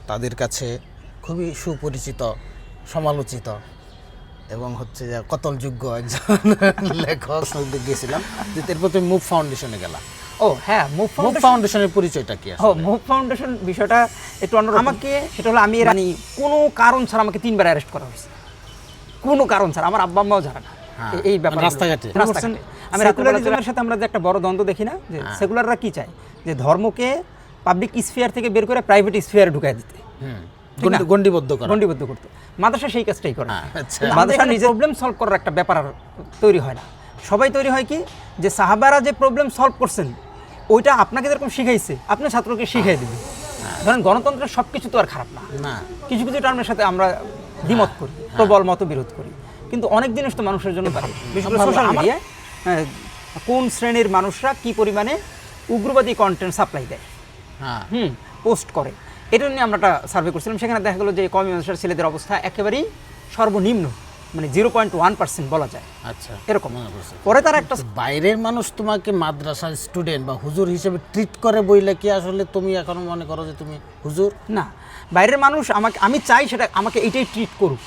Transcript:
তাদের কাছে খুবই সুপরিচিত, সমালোচিত এবং হচ্ছে যে কতলযোগ্য একজন লেখক গেছিলাম, যে এরপর তুমি মুভ ফাউন্ডেশনে গেলা। ও হ্যাঁ, মুভ মুভ ফাউন্ডেশনের পরিচয়টা কি? ও মুভ ফাউন্ডেশন বিষয়টা একটু অন্যরকম। আমাকে সেটা হলো আমি মানে কোনো কারণ ছাড়া আমাকে 3বার অ্যারেস্ট করা হয়েছে, কোনো কারণ ছাড়া। আমার আব্বা আম্মাও জানে না এই ব্যাপার। রাস্তাঘাটে আমি সেকুলারিজমের সাথে আমরা যে একটা বড় দ্বন্দ্ব দেখি না, যে সেকুলাররা কি চায়, যে ধর্মকে পাবলিক স্ফিয়ার থেকে বের করে প্রাইভেট স্ফিয়ারে ঢুকায় দিতে, গণ্ডিবদ্ধ করতে। মাদ্রাসা সেই কাজটাই করে। আচ্ছা, মাদ্রাসা নিজে প্রবলেম সলভ করার একটা ব্যাপার আর তৈরি হয় না। সবাই তৈরি হয় কি, যে সাহাবারা যে প্রবলেম সলভ করছেন ওইটা আপনাকে যেরকম শিখাইছে আপনি ছাত্রকে শিখাই দেবেন। ধরেন গণতন্ত্রের সব কিছু তো আর খারাপ না, কিছু কিছু টার্মের সাথে আমরা দ্বিমত করি, প্রবল মতবিরোধ করি, কিন্তু অনেক জিনিস তো মানুষের জন্য পারে। বিশেষ করে সোশ্যাল মিডিয়ায় কোন শ্রেণীর মানুষরা কি পরিমাণে উগ্রবাদী কন্টেন্ট সাপ্লাই দেয়, পোস্ট করে, এটা নিয়ে আমরা একটা সার্ভে করছিলাম। সেখানে দেখা গেলো যে কওমি মাদ্রাসার ছেলেদের অবস্থা একেবারেই সর্বনিম্ন, মানে 0.1% বলা যায়। আচ্ছা, এরকম। পরে তারা একটা বাইরের মানুষ তোমাকে মাদ্রাসার স্টুডেন্ট বা হুজুর হিসেবে ট্রিট করে বইলে কি আসলে তুমি এখনো মনে করো যে তুমি হুজুর? না, বাইরের মানুষ আমাকে, আমি চাই সেটা আমাকে এইটাই ট্রিট করুক,